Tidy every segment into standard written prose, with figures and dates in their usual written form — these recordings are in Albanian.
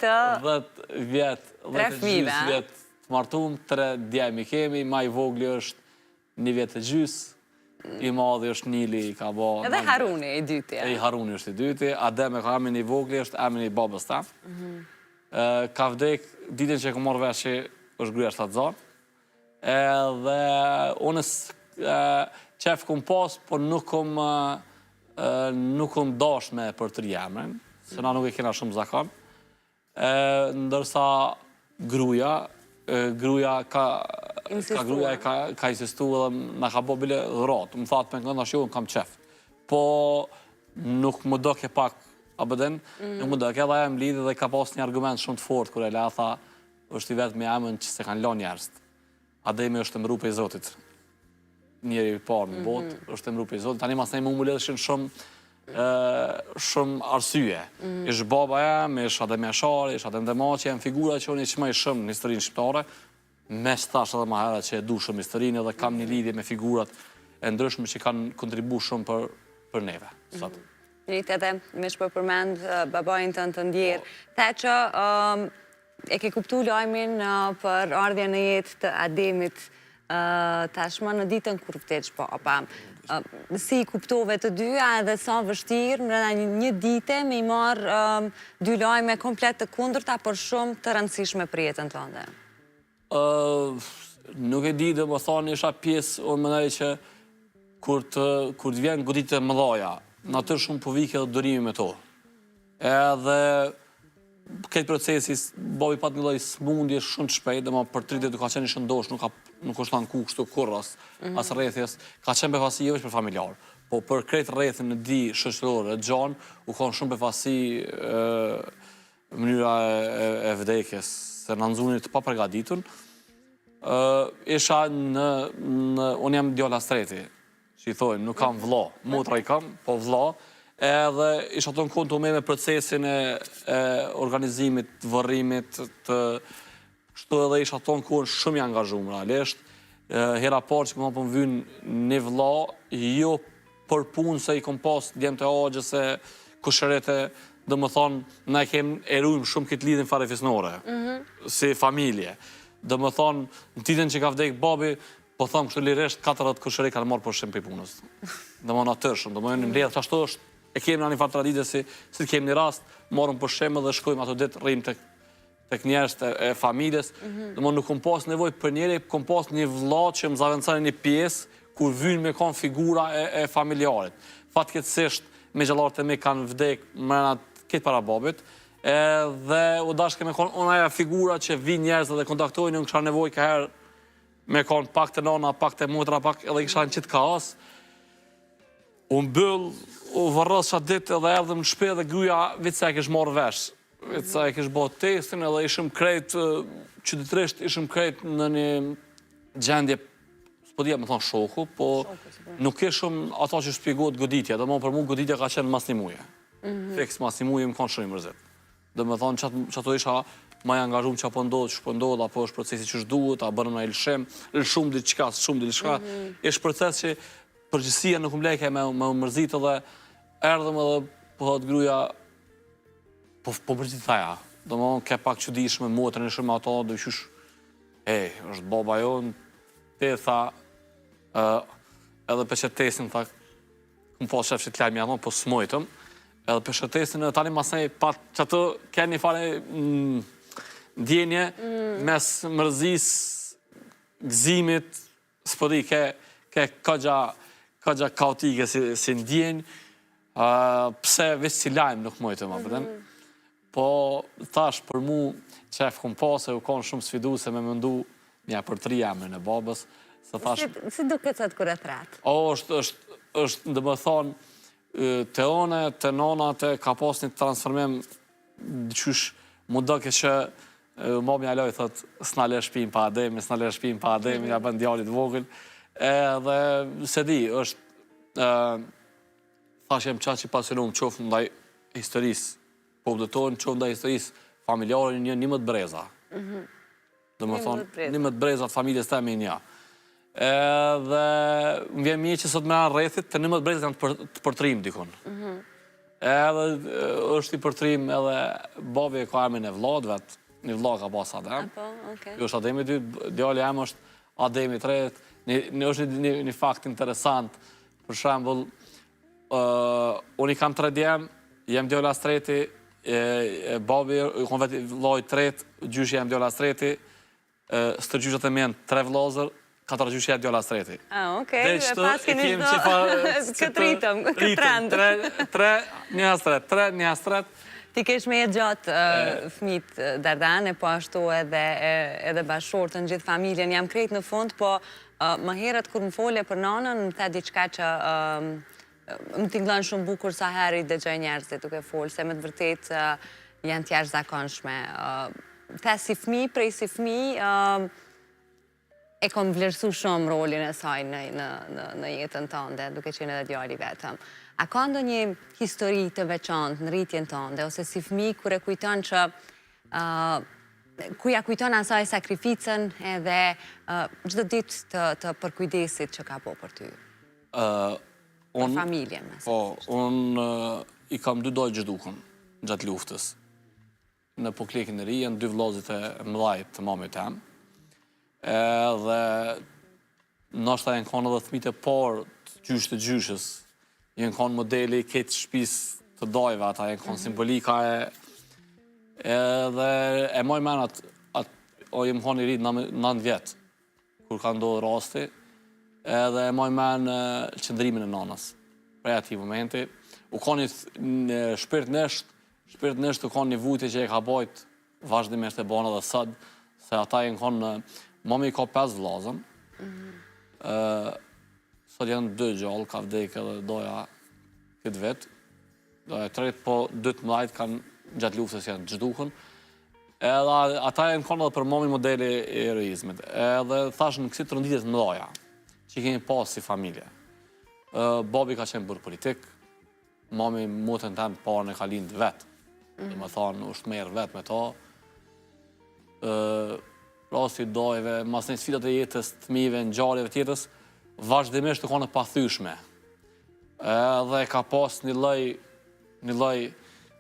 10 vjetë, 10 vjetë të martum, 3 djemi kemi, ma i vogli është 1 vjetë të gjys, i madhi është Nili, ka bo... Edhe Haruni i dyti. I Haruni është i dyti, Ademe ka amin i vogli është amin i babës ta. Ka vdek, ditën që e ku marrë vesh që është gruja shtatzar, edhe unës qef kum pas, por nuk kum dash me për të jemën, se na nuk e kena shumë zakon. Ndërsa gruja ka insistu edhe na ka bo bile dhërat. Më thatë me këndë ashtu, kam qef. Po nuk më do ke pak abëden, nuk më do ke edhe e më lidhë dhe ka pas një argument shumë të fort, kër e le tha, është i vetë me emën që se kanë lo njerës. Ademi është mru për i Zotit. Njeri i parë në botë, është mru për i Zotit. Tani mas ne më ledhëshin shumë arsye. Ishtë baba jem, ishtë Adem Jashari, ishtë Adem Demaci, jem figura që unë i që më i shumë në historinë shqiptare, me stash edhe ma herë që e du shumë historinë edhe kam një lidhje me figurat e ndryshme që kanë kontribu shumë për neve. Njëtë edhe, me shpër përmend babajnë të ndjerë, the që e ke kuptu lajmin për ardhja në jetë të Ademit tashma në ditën kur vteq papa. Si kuptove të dyja edhe sa vështirë mrena një dite me i marë 2 lajme komplet të kundërta, por shumë të rëndësishme për jetën të ndë? Nuk e di dhe më thonë isha pjesë, unë më nëjë që kur të vjen goditë të mëdhaja, në tërë shumë po vike dhe dorimi me to. Edhe këtë procesi, babi pat një loj smundje shumë të shpejt, dhe ma për 30 të ka qenë i shëndosh, nuk është tanë kukë shtu kurras, asë rrethjes, ka qenë befasi jo është për familjarë. Po për kretë rrethin në di shështërore, e gjanë, u konë shumë befasi mënyra e vdekjes, se në nëzunit të pa përgaditun. Isha unë jam djalla streti, që i thojnë, nuk kam vla, motra i kam, po vla, edhe isha të në konë të me procesin e organizimit, të vërrimit, të shtu edhe isha të në konë shumë i angazhumë, realisht. Hera parë që këma për më vynë një vla, jo për punë se i kom pas djemë të agjë, se kushërete, dhe më thonë, ne kemë erujmë shumë këtë lidhin fare fisnore, si familje. Dhe më thonë, në titën që ka vdek babi, po thonë kështu liresht 40 kushëri kanë marrë për shumë për punës. Dhe më në tërshëm, dhe më në mbledhë, që ashtu është, e kemi në një farë tradite si të kemi një rast, marrëm për shemë dhe shkojmë ato ditë rrim të njerës e familjes. Dhe më nuk kom pas nevoj për njeri, kom pas një vlla që më zavendësani një pjesë, kur vynë me kanë figura e familjarit. Fatkeqësisht, me gjallarët e me kanë vdek mrena këtë para babit, dhe u dashke me konë unë aja figura që vinë njerëz dhe kontaktojnë, në kësha nevoj këherë me konë pak të nona, pak të motra, pak edhe kësha në qitë kaos. Unë bëllë, u vërrës qatë ditë edhe erdhëm në shpe dhe gruja vitë se e kishë marrë vesh. Vitë se e kishë bërë testin edhe ishëm krejt, qytetërisht ishëm krejt në një gjendje, s'po dhja me thonë shoku, po nuk ishëm ata që shpjegohet goditja, dhe më për mu goditja ka qenë mas një muje. Fiks mas një muje më kanë shumë i mërzit. Dhe me thonë që ato isha ma i angazhumë që apo ndodhë, që po ndodhë, apo është procesi që shduhet, a bërëm në lëshum diçka, shumë diçka. Ishtë proces që përgjësia nuk më leke me mërzit edhe erdhëm edhe po hëtë gruja po mërzit thaja. Dhe më ke pak që di ishme motërën ishme me ato dhe qysh është baba jonë, te tha edhe për që tesin tha më po shef që t'laj mja thonë, po s'mojtëm. Edhe për shëtesin e tani masaj pat që ato keni fare ndjenje mes mërzis, gzimit, s'po di, ke këgja kaotike si ndjenjë, pse vështë si lajmë nuk mojtë më përdem. Po thash për mu qef këm pasë e u konë shumë sfidu se me mëndu mja për 3 jamën e babës. Si duke të të kërët ratë? është ndë më thonë, të one, të nona, të ka pas një transformim qysh mu doke që momi aloj thët s'na le shpim pa Ademi, s'na le shpim pa Ademi, ja bën djallit vogël. Dhe se di, është thash jem qatë që pasionum qofë ndaj historisë pobëtonë, qofë ndaj historisë familjare një më të breza. Dhe më thonë, një më të breza të familjes të e një. Dhe më vjen mirë që sot me anë rrethit të 11 brezat janë të përtrim dikun. Edhe është i përtrim edhe babi e ka emrin e vllait vet. Një vlla ka pas Adem. Po, okay. Kjo është Ademi i dytë, djali im është Ademi i tretë. Është një fakt interesant. Për shembull, unë i kam 3 djem, jem djali as treti, babi kon vetë vllai i tretë, gjyshi jam djali as treti, stërgjyshat e mi janë 3 vëllezër, 4 gjyshi jam djali as treti. Okej, pas keni këtë ritëm, këtë trend. 3, një as tret, 3, një as tret. Ti kesh me e gjatë fëmijët Dardan, e po ashtu edhe bashkëshortën, gjithë familjen, jam krejt në fund, po më herët kur më fole për nanën, më the diçka që më tingëllon shumë bukur sa herë i dëgjoj njerëzit duke folë, se me të vërtet janë të jashtëzakonshme. Te si fëmijë, prej si fëmijë, e kom vlerësu shumë rolin e saj në jetën tënde, duke qenë edhe djali vetëm. A ka ndonjë histori të veçantë në rritjen tënde, ose si fëmijë kur e kujton që ku ja kujton asaj sakrificën edhe çdo ditë të përkujdesit që ka po për ty? Për familjen, me Po, unë i kam 2 dojë gjëdukën gjatë luftës. Në Poklekin e ri, janë 2 vëllezërit e mëdhajt të mamit tem. Edhe ndoshta janë kanë edhe fëmijët e parë të gjyshës. Janë kanë modeli këtë shtëpisë të dajve, ata janë kanë simbolika edhe e moj men jem kanë i rritë 9 vjetë, kur ka ndodhë rasti, edhe e moj men qëndrimin e nanës. Prej ati momenti, u kanë një shpirt nështë, u kanë një vujtje që e ka bajt vazhdimisht e bana dhe sëd, se ata janë kanë, mami ka 5 vllazën, sot janë 2 gjallë, ka vdekë edhe doja këtë vetë. Doja 3, po 2 të mëdhajt kanë gjatë luftës janë gjëdukën. Edhe ata janë kanë edhe për mami modeli e heroizmit. Edhe thashën në kësi të rënditet mëdhaja, që i kemi pas si familje. Babi ka qenë bërë politik, mami motën temë parën e ka lindë vetë. Dhe më thanë, është merë vetë me ta. Rasti dojve, mas një sfidat e jetës, të mive, në gjarjeve tjetës, vazhdimisht të kone pathyshme. Edhe ka pas një lloj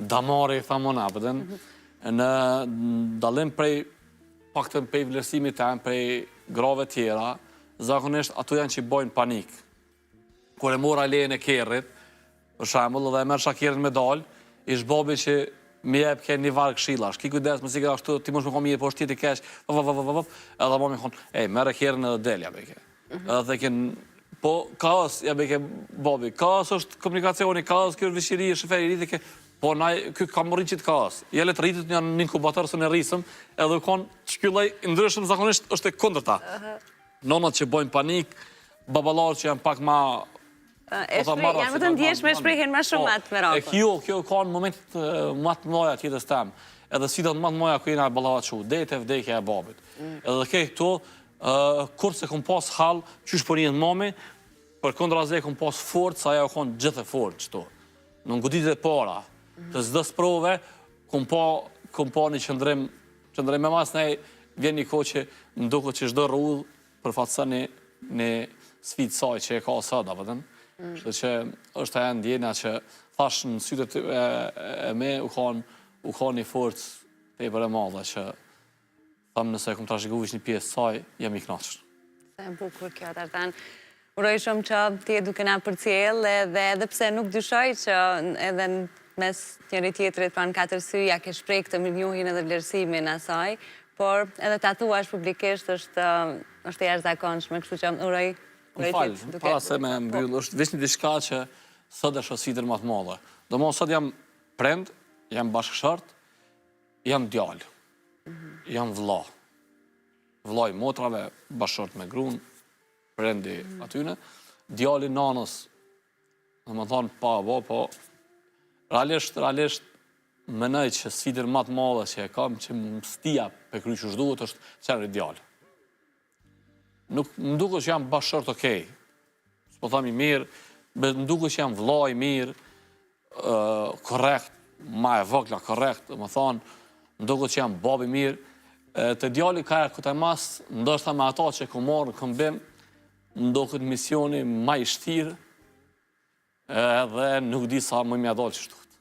damari, thamona, pëtën, në dalim prej paktën prej vlerësimit tem, prej grave tjera, zakonisht ato janë që i bojnë panik. Kur e mora lejën e kerrit, për shembull, dhe e merr shakerën me dalë, ish babi që më jep ke një varg këshillash. Ki kujdes, mos i ka ashtu, ti mos më mirë, po është ti keq. Edhe mami thon, merr kerën edhe del ja beke. Edhe po kaos, ja beke babi. Kaos është komunikacioni, kaos kjo është vështiri, shoferi rritë ke. Po ky ka morrin çit kaos. Ja le të rritet në inkubator se në rrisëm, edhe kon shkyllaj ndryshëm zakonisht është e kundërta. Nonat që bojnë panik, baballarët që janë pak më janë më të ndjeshme, shprehin më shumë atë me rakun. Kjo ka në momentet më të mëdha tjetës tem, edhe sfidat më të mëdha ku jena ballavat shu, dete vdekja e babit. Edhe ke këtu, kur se kom pas hall, qysh po rinë mami, për kontraze kom pas fort, sa ajo kon gjithë e fort qëtu. Në ngoditit e para, të s'dë sprove, kom pa një qëndrim me mas nej, vjen një kohë që më duket që çdo rrudh përfatëson një sfidë saj që e ka sot, apo Kështu që është ajo ndjenja që thash në sytet e me u ka një forcë tepër e madhe që tham nëse kom trashëguar një pjesë saj, jam i kënaqur. Sa e bukur kjo, Dardan. Uroj shumë që ti e duke na përcjell edhe pse nuk dyshoj që edhe mes njëri tjetrit pranë 4 sy ja ke shpreh këtë mirënjohjen edhe vlerësimin asaj, por edhe ta thuash publikisht është jashtëzakonshme, kështu që uroj Më falë, para se me mbyllë, është veç një diçka që sot është sfidë më të madhe. Domosdoshmë sot jam prend, jam bashkëshort, jam djalë, jam vëlla. Vëlla i motrave, bashkëshort me gruan, prendi atyne, djali nanës, domethënë pa po realisht mendoj që sfidën më të madhe që e kam që më stia pe kry që duhet është çfarë djalë. Nuk më duket që jam bashkëshort okej. S'po tham i mirë, më duket që jam vëlla i mirë, korrekt, ma e vogla korrekt, domethënë, më duket që jam bab i mirë. Te djali ka këtë mas, ndoshta me ata që kam marrë në këmbim, më duket misioni më i vështirë, edhe nuk di sa më mja dollë që shtuhet.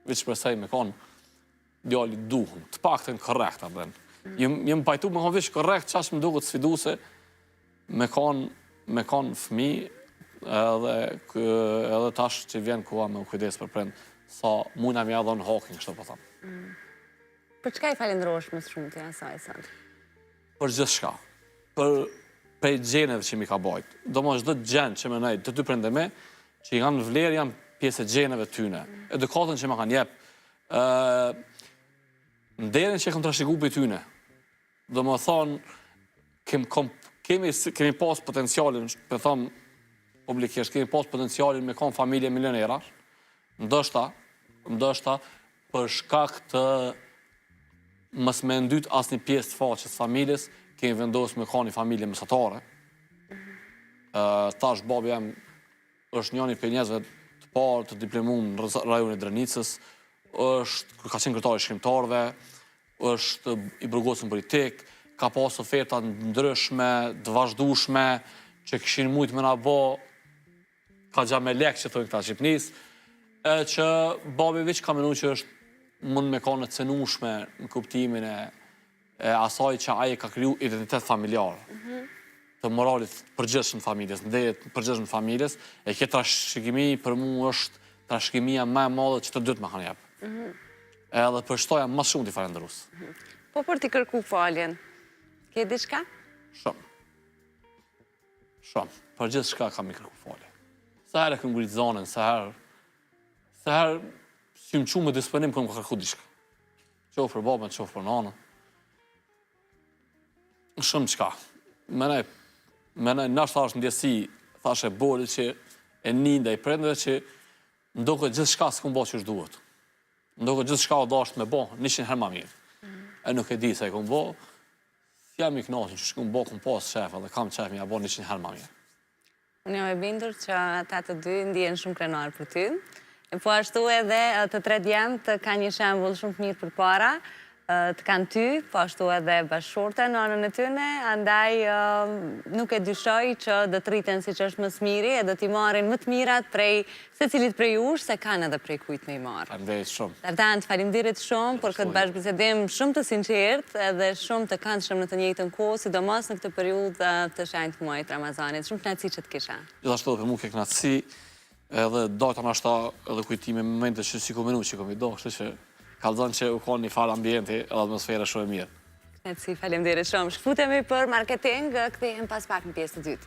Veç përsej me konë djalli duhum, të paktën korrekt atë. Jem pajtu me konë veç korrekt qash më duket sfiduse me konë fëmi edhe tash që vjen koha me u kujdes për prind sa mujna mja dhënë hokin, kështë po thamë. Për çka i falendrohesh më shumë të asaj sot? Për gjithë shka. Për gjeneve që mi ka bajt. Do më çdo gjenë që me nejtë të dy prende me, që i kanë vlerë janë pjesë e gjeneve tyne. Edukatën që me kanë jep. Nderin që e kam trashëgu për tyne. Do më thonë, kemi pas potencialin, për thonë publikisht, kemi pas potencialin me konë familje milionera, ndoshta për shkak të mës me ndyt asë një pjesë të faqës familjes, kemi vendosë me ka një familje mesatare. Tash babi jam është njëni për njëzve të parë të diplomuar në rajonin e Drenicës, ka qenë kryetari i shkrimtarëve, është i burgosur politik, ka pas oferta ndryshme, të vazhdueshme, që kishin mujt me na bë ka gja me lek që thojnë këta Shqipnisë, që babi veç ka menu që është mund me ka në cenushme në kuptimin e asaj që aje ka kriju identitet familjar, të moralit përgjithshëm familjes, ndejet përgjithshëm familjes, e kjo trashëgimi për mu është trashëgimia më e madhe që të dytë më kanë jep. Edhe për shto jam më shumë t'i falendërus. Po për t'i kërku faljen, ke diçka? Shumë. Shumë. Për gjithë shka kam i kërku falje. Sa herë e këm ngritë zonën, sa herë si më qumë me disponim këm ka kërku diçka. Qofë për babën, qofë për nanën. Shumë qka. Menaj, nashtë është ndjesi, thashe boli që e ninda i prendeve që ndoke gjithë shka së këm bo që është duhet. Ndoke gjithë shka o dashtë me bo, 100 herë ma mirë. E nuk e di se e këm bo, jam i knasën që këm bo, këm pas qef, edhe kam qef mi a bo 100 herë ma mirë. Unë jam e bindur që ata të dy ndjen shumë krenar për ty. Po ashtu edhe të tre djemtë ka një shembull shumë të mirë për para, të kanë ty, po ashtu edhe bashkëshorte në anën e tyne, andaj nuk e dyshoj që do të rriten si që është më smiri, e do t'i marrin më të mirat prej se cilit prej ush, se kanë edhe prej kujt me i marrë. Faleminderit shumë. Tartan, falimderit shumë për këtë bashkëbisedim shumë të sinqert edhe shumë të këndshëm në të njëjtën kohë, sidomos në këtë periudhë të shenjtë muajit Ramazanit. Shumë kënaqësi që të kisha. Gjithashtu për mua ke kënaqësi, edhe dojta nashta edhe kujtime në momente që si ku menu që kom i do, kështu që kalzon që u konë një falë ambienti edhe atmosfera shumë e mirë. Kënaqësi, falemderit shumë. Shkëputemi për marketing, kthehem pas pak në pjesë të dytë.